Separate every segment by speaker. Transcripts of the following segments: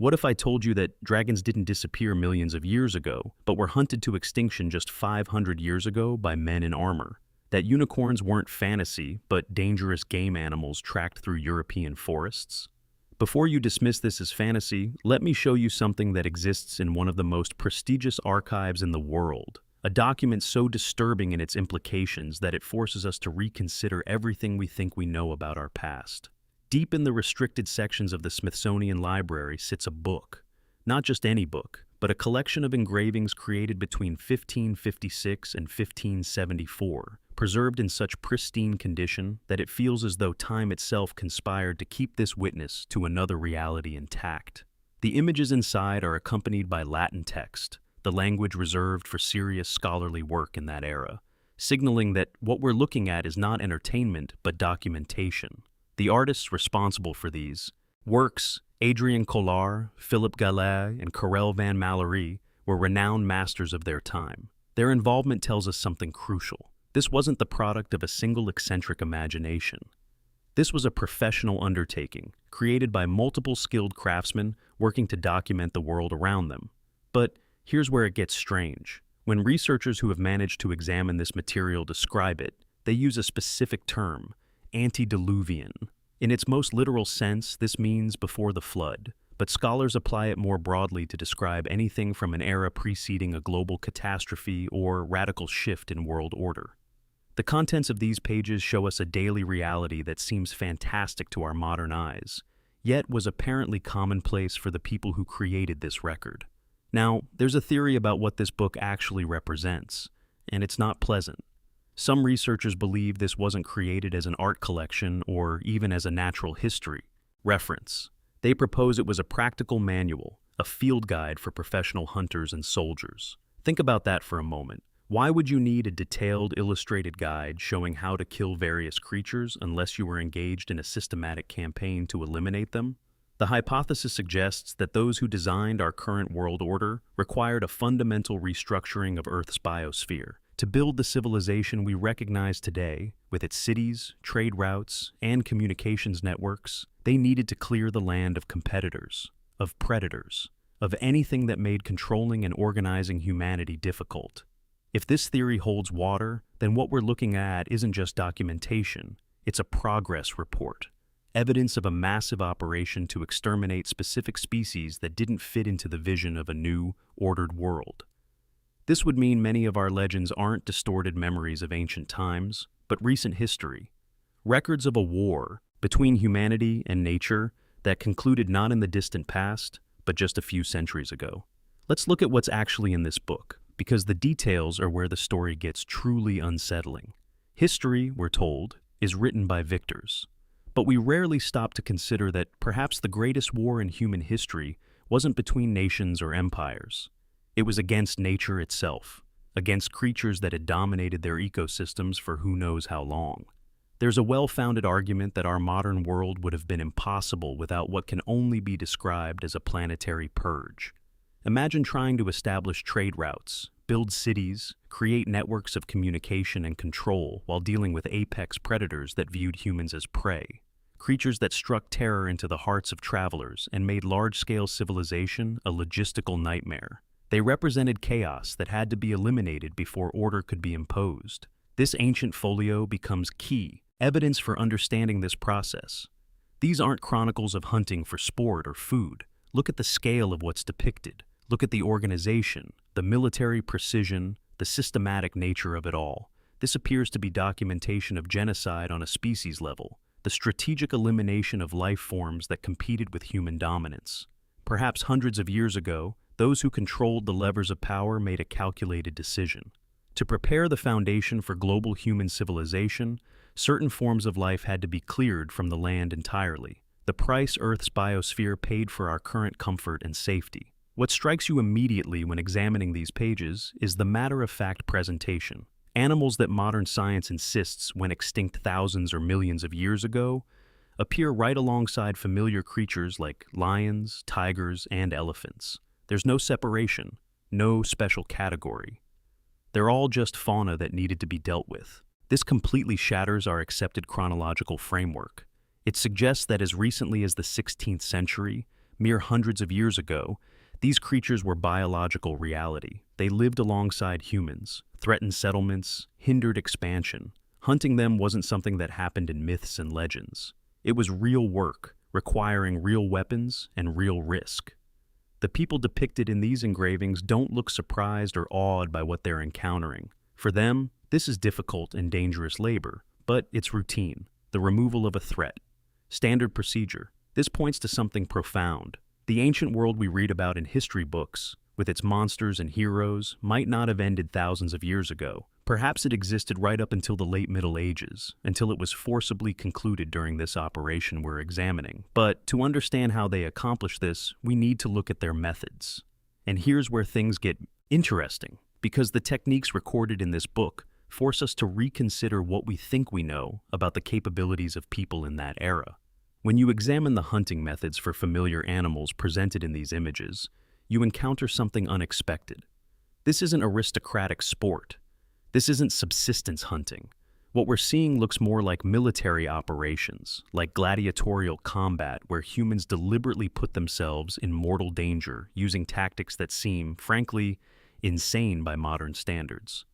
Speaker 1: What if I told you that dragons didn't disappear millions of years ago, but were hunted to extinction just 500 years ago by men in armor? That unicorns weren't fantasy, but dangerous game animals tracked through European forests? Before you dismiss this as fantasy, let me show you something that exists in one of the most prestigious archives in the world. A document so disturbing in its implications that it forces us to reconsider everything we think we know about our past. Deep in the restricted sections of the Smithsonian Library sits a book. Not just any book, but a collection of engravings created between 1556 and 1574, preserved in such pristine condition that it feels as though time itself conspired to keep this witness to another reality intact. The images inside are accompanied by Latin text, the language reserved for serious scholarly work in that era, signaling that what we're looking at is not entertainment but documentation. The artists responsible for these works, Adrien Collard, Philip Gallet, and Karel van Malery, were renowned masters of their time. Their involvement tells us something crucial. This wasn't the product of a single eccentric imagination. This was a professional undertaking, created by multiple skilled craftsmen working to document the world around them. But here's where it gets strange. When researchers who have managed to examine this material describe it, they use a specific term, antediluvian. In its most literal sense, this means before the flood, but scholars apply it more broadly to describe anything from an era preceding a global catastrophe or radical shift in world order. The contents of these pages show us a daily reality that seems fantastic to our modern eyes, yet was apparently commonplace for the people who created this record. Now, there's a theory about what this book actually represents, and it's not pleasant. Some researchers believe this wasn't created as an art collection or even as a natural history reference. They propose it was a practical manual, a field guide for professional hunters and soldiers. Think about that for a moment. Why would you need a detailed, illustrated guide showing how to kill various creatures unless you were engaged in a systematic campaign to eliminate them? The hypothesis suggests that those who designed our current world order required a fundamental restructuring of Earth's biosphere. To build the civilization we recognize today, with its cities, trade routes, and communications networks, they needed to clear the land of competitors, of predators, of anything that made controlling and organizing humanity difficult. If this theory holds water, then what we're looking at isn't just documentation, it's a progress report, evidence of a massive operation to exterminate specific species that didn't fit into the vision of a new, ordered world. This would mean many of our legends aren't distorted memories of ancient times, but recent history. Records of a war between humanity and nature that concluded not in the distant past, but just a few centuries ago. Let's look at what's actually in this book, because the details are where the story gets truly unsettling. History, we're told, is written by victors. But we rarely stop to consider that perhaps the greatest war in human history wasn't between nations or empires. It was against nature itself, against creatures that had dominated their ecosystems for who knows how long. There's a well-founded argument that our modern world would have been impossible without what can only be described as a planetary purge. Imagine trying to establish trade routes, build cities, create networks of communication and control while dealing with apex predators that viewed humans as prey. Creatures that struck terror into the hearts of travelers and made large-scale civilization a logistical nightmare. They represented chaos that had to be eliminated before order could be imposed. This ancient folio becomes key, evidence for understanding this process. These aren't chronicles of hunting for sport or food. Look at the scale of what's depicted. Look at the organization, the military precision, the systematic nature of it all. This appears to be documentation of genocide on a species level, the strategic elimination of life forms that competed with human dominance. Perhaps hundreds of years ago, those who controlled the levers of power made a calculated decision. To prepare the foundation for global human civilization, certain forms of life had to be cleared from the land entirely. The price Earth's biosphere paid for our current comfort and safety. What strikes you immediately when examining these pages is the matter-of-fact presentation. Animals that modern science insists went extinct thousands or millions of years ago appear right alongside familiar creatures like lions, tigers, and elephants. There's no separation, no special category. They're all just fauna that needed to be dealt with. This completely shatters our accepted chronological framework. It suggests that as recently as the 16th century, Mere hundreds of years ago, these creatures were biological reality. They lived alongside humans, threatened settlements, hindered expansion. Hunting them wasn't something that happened in myths and legends. It was real work, requiring real weapons and real risk. The people depicted in these engravings don't look surprised or awed by what they're encountering. For them, this is difficult and dangerous labor, but it's routine, the removal of a threat. Standard procedure. This points to something profound. The ancient world we read about in history books, with its monsters and heroes, might not have ended thousands of years ago. Perhaps it existed right up until the late Middle Ages, until it was forcibly concluded during this operation we're examining. But to understand how they accomplished this, we need to look at their methods. And here's where things get interesting, because the techniques recorded in this book force us to reconsider what we think we know about the capabilities of people in that era. When you examine the hunting methods for familiar animals presented in these images, you encounter something unexpected. This isn't aristocratic sport. This isn't subsistence hunting. What we're seeing looks more like military operations, like gladiatorial combat where humans deliberately put themselves in mortal danger using tactics that seem, frankly, insane by modern standards.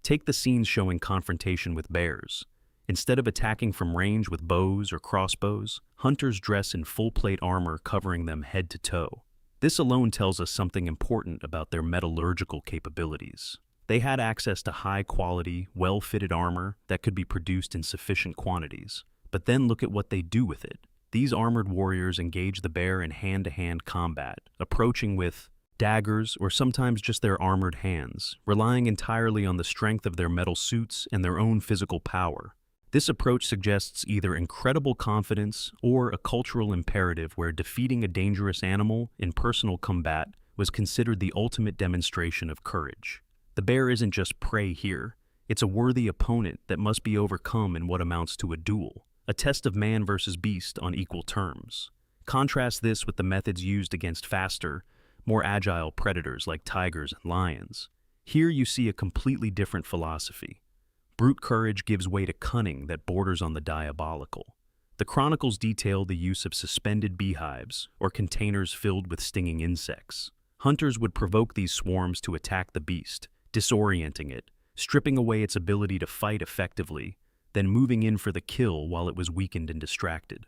Speaker 1: Take the scenes showing confrontation with bears. Instead of attacking from range with bows or crossbows, hunters dress in full-plate armor covering them head to toe. This alone tells us something important about their metallurgical capabilities. They had access to high-quality, well-fitted armor that could be produced in sufficient quantities. But then look at what they do with it. These armored warriors engage the bear in hand-to-hand combat, approaching with daggers or sometimes just their armored hands, relying entirely on the strength of their metal suits and their own physical power. This approach suggests either incredible confidence or a cultural imperative where defeating a dangerous animal in personal combat was considered the ultimate demonstration of courage. The bear isn't just prey here, it's a worthy opponent that must be overcome in what amounts to a duel, a test of man versus beast on equal terms. Contrast this with the methods used against faster, more agile predators like tigers and lions. Here you see a completely different philosophy. Brute courage gives way to cunning that borders on the diabolical. The chronicles detail the use of suspended beehives or containers filled with stinging insects. Hunters would provoke these swarms to attack the beast, disorienting it, stripping away its ability to fight effectively, then moving in for the kill while it was weakened and distracted.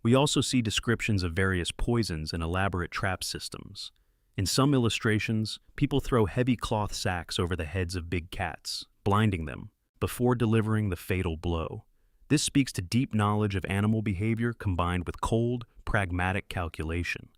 Speaker 1: We also see descriptions of various poisons and elaborate trap systems. In some illustrations, people throw heavy cloth sacks over the heads of big cats, blinding them, before delivering the fatal blow. This speaks to deep knowledge of animal behavior combined with cold, pragmatic calculation.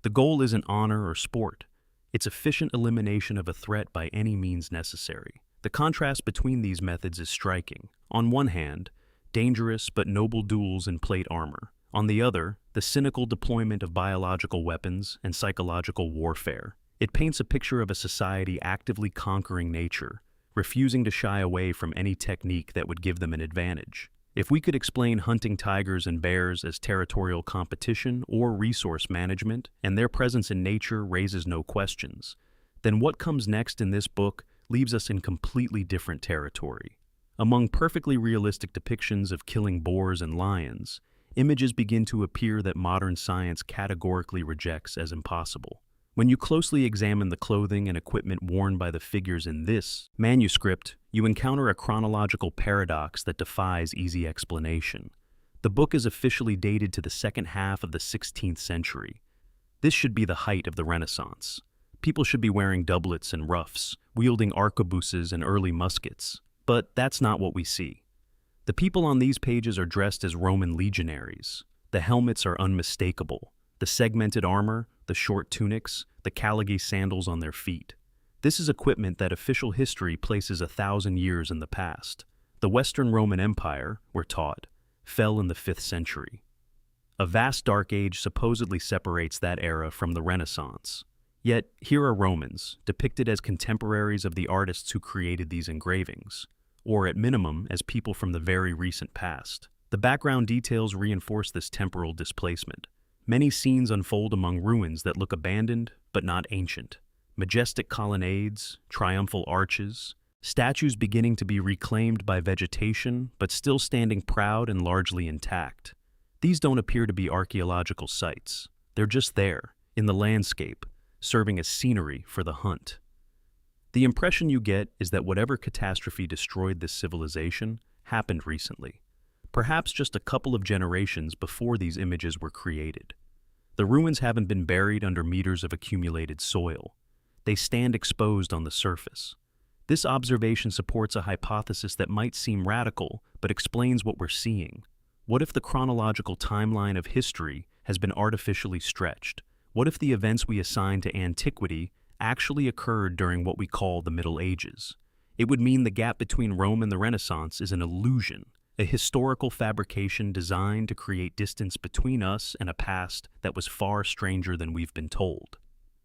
Speaker 1: The goal isn't honor or sport. It's efficient elimination of a threat by any means necessary. The contrast between these methods is striking. On one hand, dangerous but noble duels in plate armor. On the other, the cynical deployment of biological weapons and psychological warfare. It paints a picture of a society actively conquering nature, refusing to shy away from any technique that would give them an advantage. If we could explain hunting tigers and bears as territorial competition or resource management, and their presence in nature raises no questions, then what comes next in this book leaves us in completely different territory. Among perfectly realistic depictions of killing boars and lions, images begin to appear that modern science categorically rejects as impossible. When you closely examine the clothing and equipment worn by the figures in this manuscript, you encounter a chronological paradox that defies easy explanation. The book is officially dated to the second half of the 16th century. This should be the height of the Renaissance. People should be wearing doublets and ruffs, wielding arquebuses and early muskets. But that's not what we see. The people on these pages are dressed as Roman legionaries. The helmets are unmistakable. The segmented armor, the short tunics, the catalogued sandals on their feet. This is equipment that official history places 1,000 years in the past. The Western Roman Empire, we're taught, fell in the 5th century. A vast dark age supposedly separates that era from the Renaissance. Yet, here are Romans, depicted as contemporaries of the artists who created these engravings, or at minimum, as people from the very recent past. The background details reinforce this temporal displacement. Many scenes unfold among ruins that look abandoned, but not ancient. Majestic colonnades, triumphal arches, statues beginning to be reclaimed by vegetation, but still standing proud and largely intact. These don't appear to be archaeological sites. They're just there, in the landscape, serving as scenery for the hunt. The impression you get is that whatever catastrophe destroyed this civilization happened recently, perhaps just a couple of generations before these images were created. The ruins haven't been buried under meters of accumulated soil. They stand exposed on the surface. This observation supports a hypothesis that might seem radical, but explains what we're seeing. What if the chronological timeline of history has been artificially stretched? What if the events we assign to antiquity actually occurred during what we call the Middle Ages? It would mean the gap between Rome and the Renaissance is an illusion, a historical fabrication designed to create distance between us and a past that was far stranger than we've been told.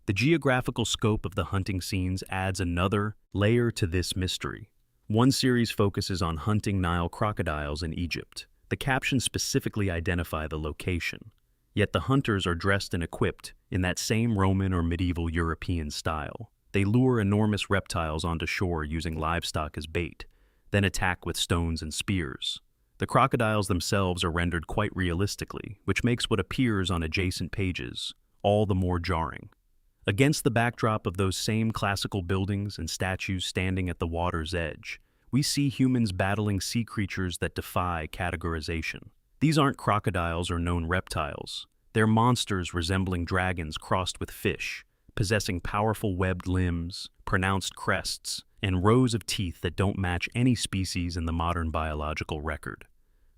Speaker 1: The geographical scope of the hunting scenes adds another layer to this mystery. One series focuses on hunting Nile crocodiles in Egypt. The captions specifically identify the location. Yet the hunters are dressed and equipped in that same Roman or medieval European style. They lure enormous reptiles onto shore using livestock as bait, then attack with stones and spears. The crocodiles themselves are rendered quite realistically, which makes what appears on adjacent pages all the more jarring. Against the backdrop of those same classical buildings and statues standing at the water's edge, we see humans battling sea creatures that defy categorization. These aren't crocodiles or known reptiles. They're monsters resembling dragons crossed with fish, possessing powerful webbed limbs, pronounced crests, and rows of teeth that don't match any species in the modern biological record.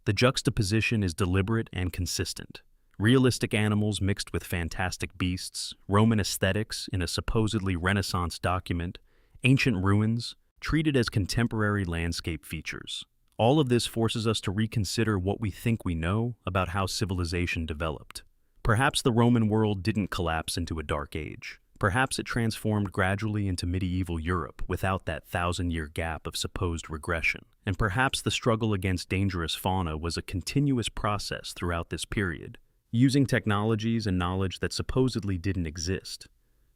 Speaker 1: The juxtaposition is deliberate and consistent. Realistic animals mixed with fantastic beasts, Roman aesthetics in a supposedly Renaissance document, ancient ruins, treated as contemporary landscape features. All of this forces us to reconsider what we think we know about how civilization developed. Perhaps the Roman world didn't collapse into a dark age. Perhaps it transformed gradually into medieval Europe without that thousand-year gap of supposed regression. And perhaps the struggle against dangerous fauna was a continuous process throughout this period, using technologies and knowledge that supposedly didn't exist.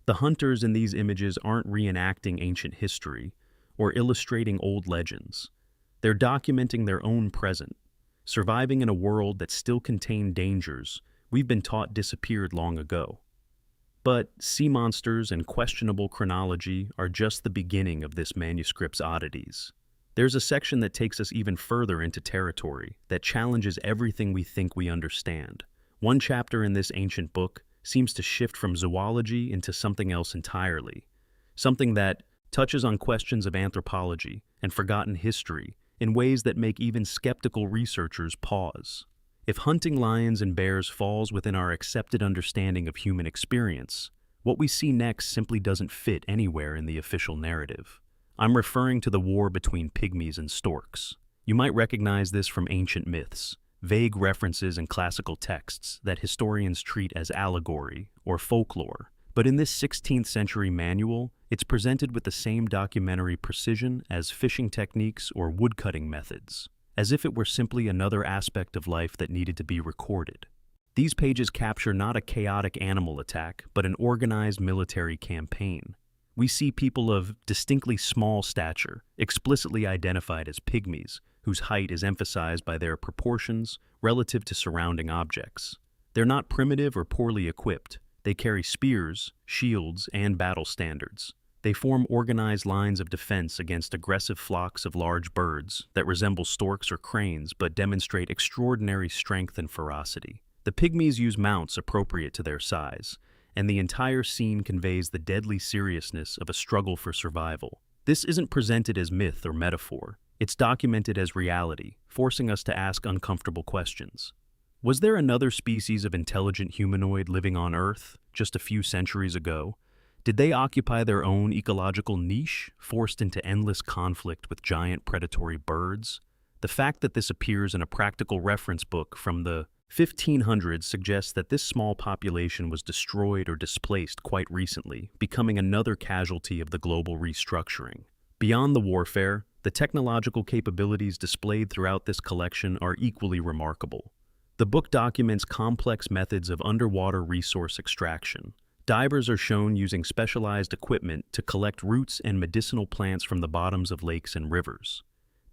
Speaker 1: The hunters in these images aren't reenacting ancient history or illustrating old legends. They're documenting their own present, surviving in a world that still contained dangers we've been taught disappeared long ago. But sea monsters and questionable chronology are just the beginning of this manuscript's oddities. There's a section that takes us even further into territory that challenges everything we think we understand. One chapter in this ancient book seems to shift from zoology into something else entirely, something that touches on questions of anthropology and forgotten history in ways that make even skeptical researchers pause. If hunting lions and bears falls within our accepted understanding of human experience, what we see next simply doesn't fit anywhere in the official narrative. I'm referring to the war between pygmies and storks. You might recognize this from ancient myths, vague references in classical texts that historians treat as allegory or folklore. But in this 16th century manual, it's presented with the same documentary precision as fishing techniques or woodcutting methods, as if it were simply another aspect of life that needed to be recorded. These pages capture not a chaotic animal attack, but an organized military campaign. We see people of distinctly small stature, explicitly identified as pygmies, whose height is emphasized by their proportions relative to surrounding objects. They're not primitive or poorly equipped. They carry spears, shields, and battle standards. They form organized lines of defense against aggressive flocks of large birds that resemble storks or cranes but demonstrate extraordinary strength and ferocity. The pygmies use mounts appropriate to their size, and the entire scene conveys the deadly seriousness of a struggle for survival. This isn't presented as myth or metaphor. It's documented as reality, forcing us to ask uncomfortable questions. Was there another species of intelligent humanoid living on Earth just a few centuries ago? Did they occupy their own ecological niche, forced into endless conflict with giant predatory birds? The fact that this appears in a practical reference book from the 1500s suggests that this small population was destroyed or displaced quite recently, becoming another casualty of the global restructuring. Beyond the warfare, the technological capabilities displayed throughout this collection are equally remarkable. The book documents complex methods of underwater resource extraction. Divers are shown using specialized equipment to collect roots and medicinal plants from the bottoms of lakes and rivers.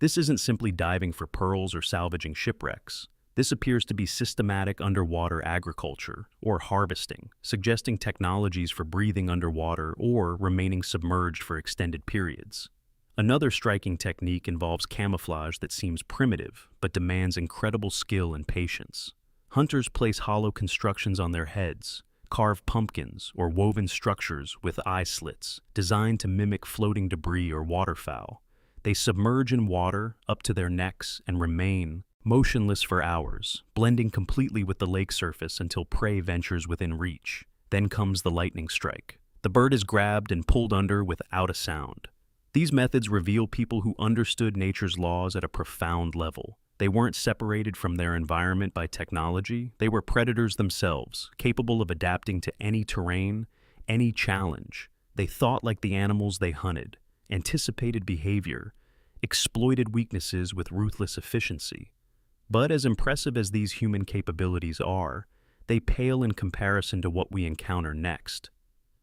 Speaker 1: This isn't simply diving for pearls or salvaging shipwrecks. This appears to be systematic underwater agriculture, or harvesting, suggesting technologies for breathing underwater or remaining submerged for extended periods. Another striking technique involves camouflage that seems primitive, but demands incredible skill and patience. Hunters place hollow constructions on their heads, carve pumpkins, or woven structures with eye slits, designed to mimic floating debris or waterfowl. They submerge in water up to their necks and remain motionless for hours, blending completely with the lake surface until prey ventures within reach. Then comes the lightning strike. The bird is grabbed and pulled under without a sound. These methods reveal people who understood nature's laws at a profound level. They weren't separated from their environment by technology. They were predators themselves, capable of adapting to any terrain, any challenge. They thought like the animals they hunted, anticipated behavior, exploited weaknesses with ruthless efficiency. But as impressive as these human capabilities are, they pale in comparison to what we encounter next.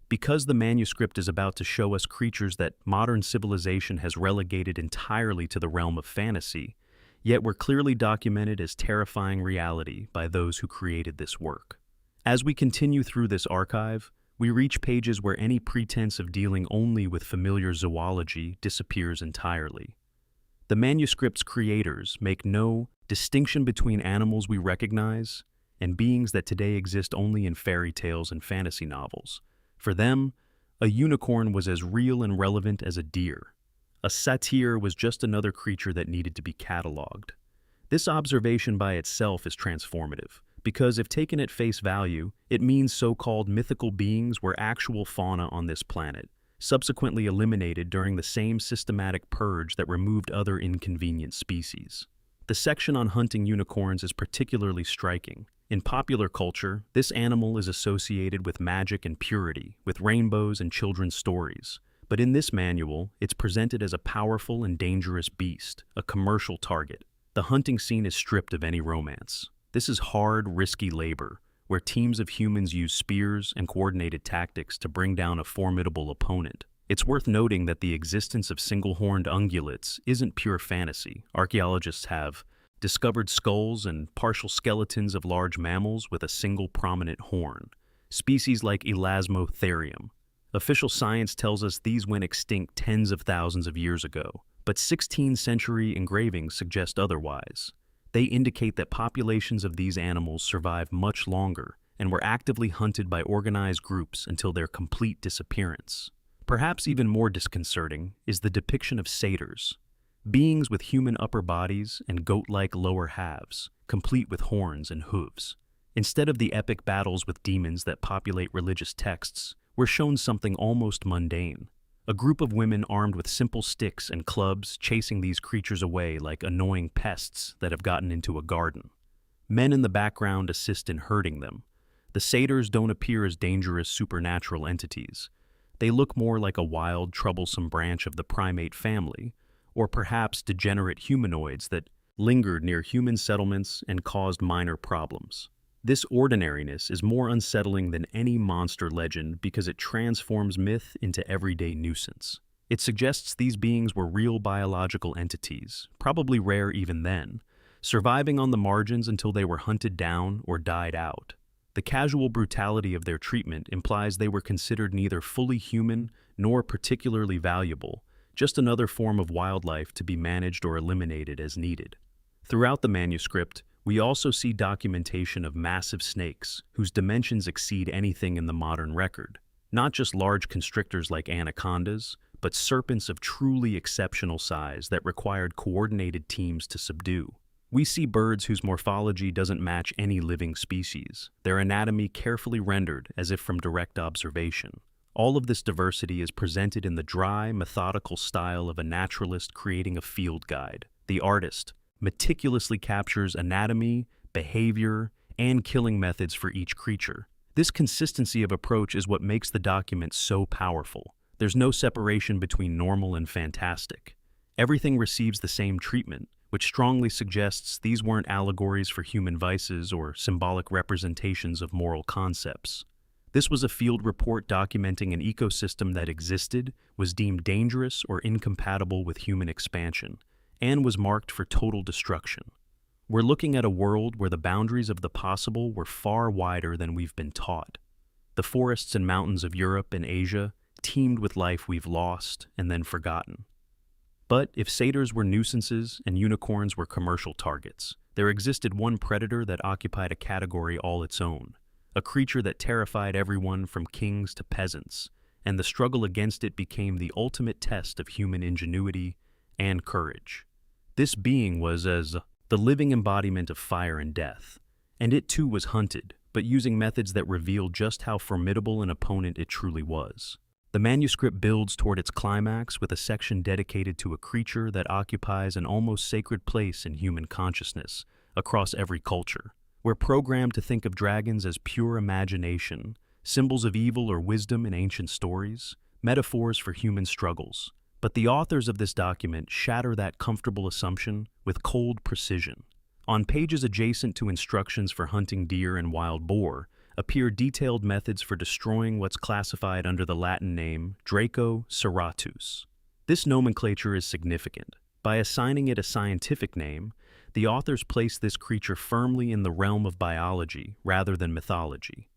Speaker 1: Because the manuscript is about to show us creatures that modern civilization has relegated entirely to the realm of fantasy, yet were clearly documented as terrifying reality by those who created this work. As we continue through this archive, we reach pages where any pretense of dealing only with familiar zoology disappears entirely. The manuscript's creators make no distinction between animals we recognize and beings that today exist only in fairy tales and fantasy novels. For them, a unicorn was as real and relevant as a deer. A satyr was just another creature that needed to be catalogued. This observation by itself is transformative, because if taken at face value, it means so-called mythical beings were actual fauna on this planet, subsequently eliminated during the same systematic purge that removed other inconvenient species. The section on hunting unicorns is particularly striking. In popular culture, this animal is associated with magic and purity, with rainbows and children's stories. But in this manual, it's presented as a powerful and dangerous beast, a commercial target. The hunting scene is stripped of any romance. This is hard, risky labor, where teams of humans use spears and coordinated tactics to bring down a formidable opponent. It's worth noting that the existence of single-horned ungulates isn't pure fantasy. Archaeologists have discovered skulls and partial skeletons of large mammals with a single prominent horn, species like Elasmotherium. Official science tells us these went extinct tens of thousands of years ago, but 16th century engravings suggest otherwise. They indicate that populations of these animals survived much longer and were actively hunted by organized groups until their complete disappearance. Perhaps even more disconcerting is the depiction of satyrs, beings with human upper bodies and goat-like lower halves, complete with horns and hooves. Instead of the epic battles with demons that populate religious texts, we're shown something almost mundane. A group of women armed with simple sticks and clubs chasing these creatures away like annoying pests that have gotten into a garden. Men in the background assist in herding them. The satyrs don't appear as dangerous supernatural entities. They look more like a wild, troublesome branch of the primate family, or perhaps degenerate humanoids that lingered near human settlements and caused minor problems. This ordinariness is more unsettling than any monster legend because it transforms myth into everyday nuisance. It suggests these beings were real biological entities, probably rare even then, surviving on the margins until they were hunted down or died out. The casual brutality of their treatment implies they were considered neither fully human nor particularly valuable, just another form of wildlife to be managed or eliminated as needed. Throughout the manuscript, we also see documentation of massive snakes whose dimensions exceed anything in the modern record. Not just large constrictors like anacondas, but serpents of truly exceptional size that required coordinated teams to subdue. We see birds whose morphology doesn't match any living species, their anatomy carefully rendered as if from direct observation. All of this diversity is presented in the dry, methodical style of a naturalist creating a field guide. The artist meticulously captures anatomy, behavior, and killing methods for each creature. This consistency of approach is what makes the document so powerful. There's no separation between normal and fantastic. Everything receives the same treatment, which strongly suggests these weren't allegories for human vices or symbolic representations of moral concepts. This was a field report documenting an ecosystem that existed, was deemed dangerous or incompatible with human expansion, and was marked for total destruction. We're looking at a world where the boundaries of the possible were far wider than we've been taught. The forests and mountains of Europe and Asia teemed with life we've lost and then forgotten. But if satyrs were nuisances and unicorns were commercial targets, there existed one predator that occupied a category all its own, a creature that terrified everyone from kings to peasants, and the struggle against it became the ultimate test of human ingenuity and courage. This being was as the living embodiment of fire and death, and it too was hunted, but using methods that revealed just how formidable an opponent it truly was. The manuscript builds toward its climax with a section dedicated to a creature that occupies an almost sacred place in human consciousness across every culture. We're programmed to think of dragons as pure imagination, symbols of evil or wisdom in ancient stories, metaphors for human struggles. But the authors of this document shatter that comfortable assumption with cold precision. On pages adjacent to instructions for hunting deer and wild boar appear detailed methods for destroying what's classified under the Latin name Draco serratus. This nomenclature is significant. By assigning it a scientific name, the authors place this creature firmly in the realm of biology rather than mythology.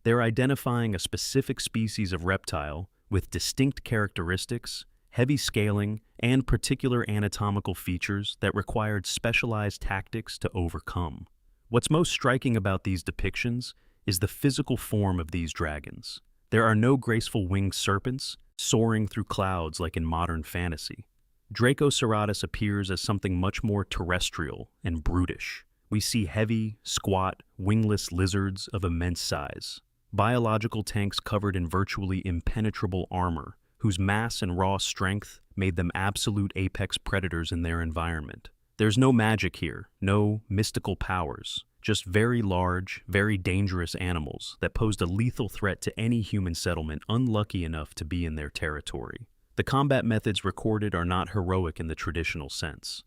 Speaker 1: They're identifying a specific species of reptile with distinct characteristics, heavy scaling, and particular anatomical features that required specialized tactics to overcome. What's most striking about these depictions is the physical form of these dragons. There are no graceful winged serpents soaring through clouds like in modern fantasy. Draco serratus appears as something much more terrestrial and brutish. We see heavy, squat, wingless lizards of immense size, biological tanks covered in virtually impenetrable armor, whose mass and raw strength made them absolute apex predators in their environment. There's no magic here, no mystical powers, just very large, very dangerous animals that posed a lethal threat to any human settlement unlucky enough to be in their territory. The combat methods recorded are not heroic in the traditional sense.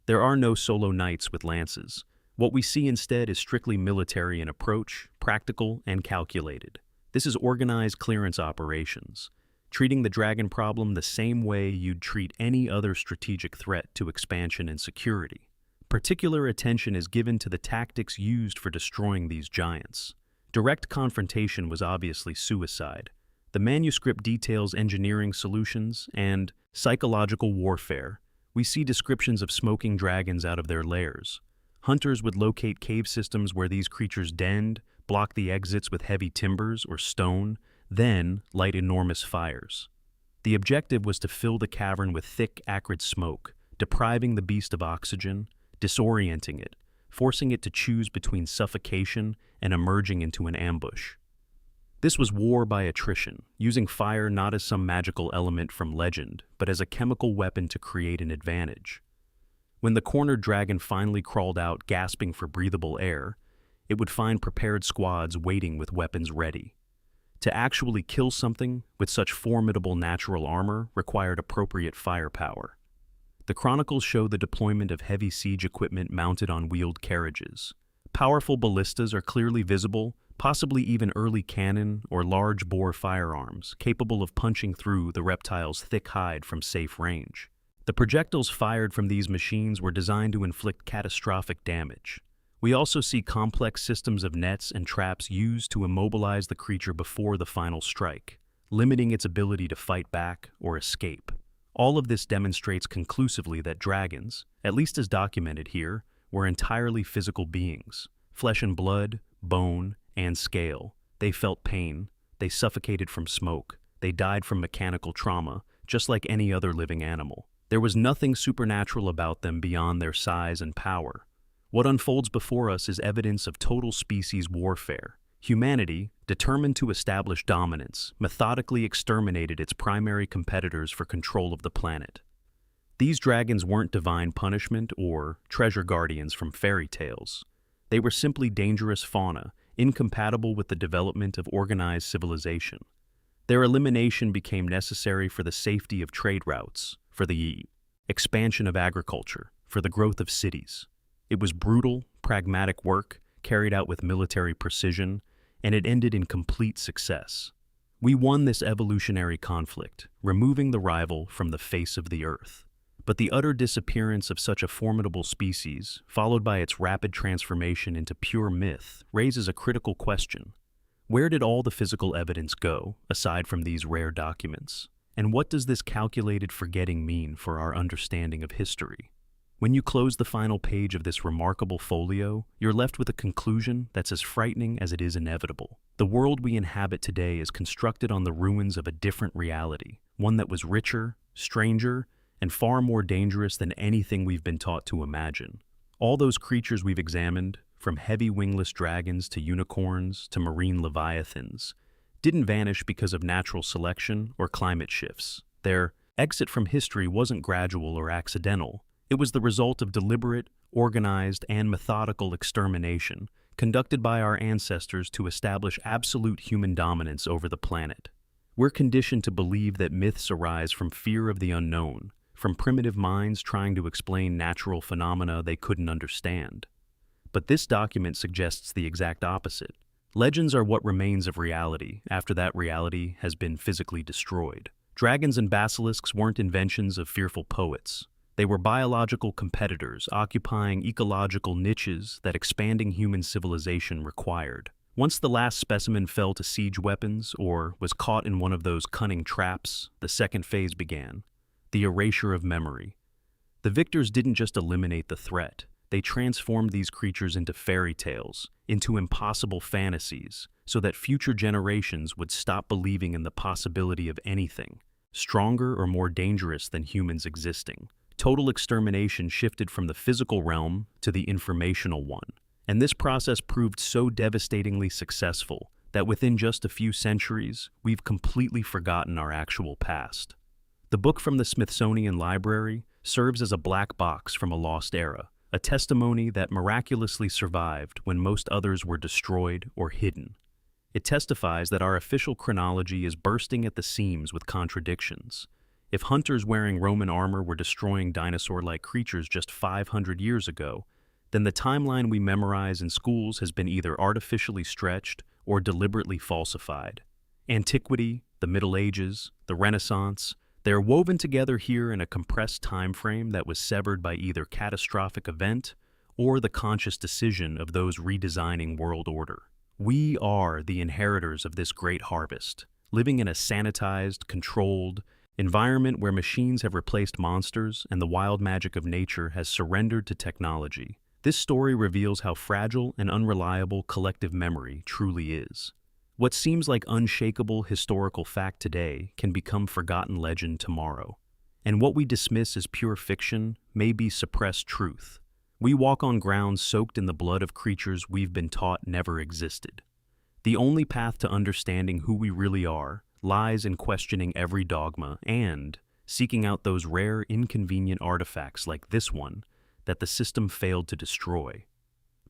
Speaker 1: There are no solo knights with lances. What we see instead is strictly military in approach, practical and calculated. This is organized clearance operations, treating the dragon problem the same way you'd treat any other strategic threat to expansion and security. Particular attention is given to the tactics used for destroying these giants. Direct confrontation was obviously suicide. The manuscript details engineering solutions and psychological warfare. We see descriptions of smoking dragons out of their lairs. Hunters would locate cave systems where these creatures denned, block the exits with heavy timbers or stone, then light enormous fires. The objective was to fill the cavern with thick, acrid smoke, depriving the beast of oxygen, disorienting it, forcing it to choose between suffocation and emerging into an ambush. This was war by attrition, using fire not as some magical element from legend, but as a chemical weapon to create an advantage. When the cornered dragon finally crawled out gasping for breathable air, it would find prepared squads waiting with weapons ready. To actually kill something with such formidable natural armor required appropriate firepower. The chronicles show the deployment of heavy siege equipment mounted on wheeled carriages. Powerful ballistas are clearly visible, possibly even early cannon or large-bore firearms capable of punching through the reptile's thick hide from safe range. The projectiles fired from these machines were designed to inflict catastrophic damage. We also see complex systems of nets and traps used to immobilize the creature before the final strike, limiting its ability to fight back or escape. All of this demonstrates conclusively that dragons, at least as documented here, were entirely physical beings, flesh and blood, bone, and scale. They felt pain, they suffocated from smoke, they died from mechanical trauma, just like any other living animal. There was nothing supernatural about them beyond their size and power. What unfolds before us is evidence of total species warfare. Humanity, determined to establish dominance, methodically exterminated its primary competitors for control of the planet. These dragons weren't divine punishment or treasure guardians from fairy tales. They were simply dangerous fauna, incompatible with the development of organized civilization. Their elimination became necessary for the safety of trade routes, for the expansion of agriculture, for the growth of cities. It was brutal, pragmatic work, carried out with military precision, and it ended in complete success. We won this evolutionary conflict, removing the rival from the face of the earth. But the utter disappearance of such a formidable species, followed by its rapid transformation into pure myth, raises a critical question. Where did all the physical evidence go, aside from these rare documents? And what does this calculated forgetting mean for our understanding of history? When you close the final page of this remarkable folio, you're left with a conclusion that's as frightening as it is inevitable. The world we inhabit today is constructed on the ruins of a different reality, one that was richer, stranger, and far more dangerous than anything we've been taught to imagine. All those creatures we've examined, from heavy wingless dragons to unicorns to marine leviathans, didn't vanish because of natural selection or climate shifts. Their exit from history wasn't gradual or accidental. It was the result of deliberate, organized, and methodical extermination conducted by our ancestors to establish absolute human dominance over the planet. We're conditioned to believe that myths arise from fear of the unknown, from primitive minds trying to explain natural phenomena they couldn't understand. But this document suggests the exact opposite. Legends are what remains of reality after that reality has been physically destroyed. Dragons and basilisks weren't inventions of fearful poets. They were biological competitors occupying ecological niches that expanding human civilization required. Once the last specimen fell to siege weapons or was caught in one of those cunning traps, the second phase began. The erasure of memory. The victors didn't just eliminate the threat, they transformed these creatures into fairy tales, into impossible fantasies, so that future generations would stop believing in the possibility of anything stronger or more dangerous than humans existing. Total extermination shifted from the physical realm to the informational one, and this process proved so devastatingly successful that within just a few centuries, we've completely forgotten our actual past. The book from the Smithsonian Library serves as a black box from a lost era, a testimony that miraculously survived when most others were destroyed or hidden. It testifies that our official chronology is bursting at the seams with contradictions. If hunters wearing Roman armor were destroying dinosaur-like creatures just 500 years ago, then the timeline we memorize in schools has been either artificially stretched or deliberately falsified. Antiquity, the Middle Ages, the Renaissance, they're woven together here in a compressed time frame that was severed by either catastrophic event or the conscious decision of those redesigning world order. We are the inheritors of this great harvest, living in a sanitized, controlled environment where machines have replaced monsters and the wild magic of nature has surrendered to technology. This story reveals how fragile and unreliable collective memory truly is. What seems like unshakable historical fact today can become forgotten legend tomorrow. And what we dismiss as pure fiction may be suppressed truth. We walk on ground soaked in the blood of creatures we've been taught never existed. The only path to understanding who we really are lies in questioning every dogma and seeking out those rare, inconvenient artifacts like this one that the system failed to destroy.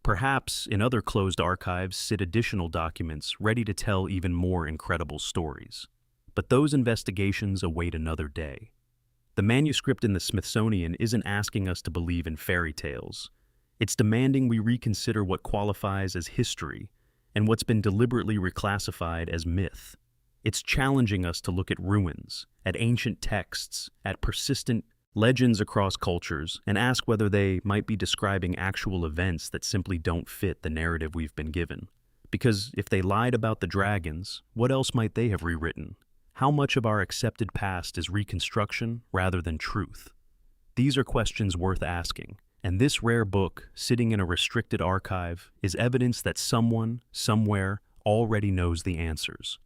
Speaker 1: Perhaps in other closed archives sit additional documents ready to tell even more incredible stories. But those investigations await another day. The manuscript in the Smithsonian isn't asking us to believe in fairy tales. It's demanding we reconsider what qualifies as history and what's been deliberately reclassified as myth. It's challenging us to look at ruins, at ancient texts, at persistent legends across cultures, and ask whether they might be describing actual events that simply don't fit the narrative we've been given. Because if they lied about the dragons, what else might they have rewritten? How much of our accepted past is reconstruction rather than truth? These are questions worth asking, and this rare book, sitting in a restricted archive, is evidence that someone, somewhere, already knows the answers.